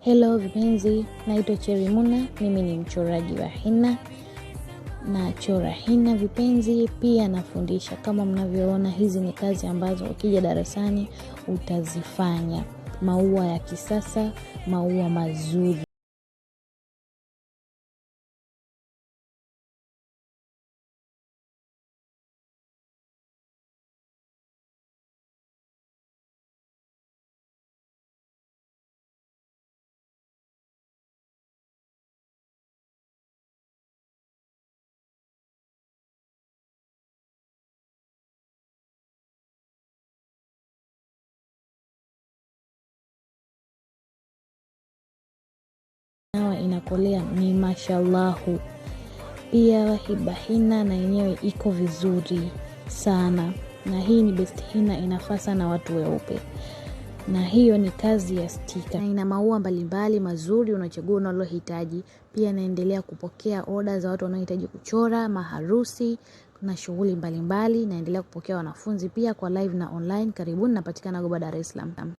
Hello vipenzi, naitwa Cherry Muna, mimi ni mchoraji wa hina. Nachora hina vipenzi, pia nafundisha. Kama mnavyoona, hizi ni kazi ambazo ukija darasani utazifanya. Maua ya kisasa, maua mazuri. Nawa inakolea ni mashallahu. Pia hina na yenyewe iko vizuri sana. Na hii ni best hina, inafaa sana watu weupe. Na hiyo ni kazi ya stika. Na ina maua mbalimbali mazuri, unachagua unalohitaji. Pia naendelea kupokea order za watu wanaohitaji kuchora, maharusi na shughuli mbalimbali. Naendelea kupokea wanafunzi pia kwa live na online. Karibuni, napatikana Goba, Dar es Salaam.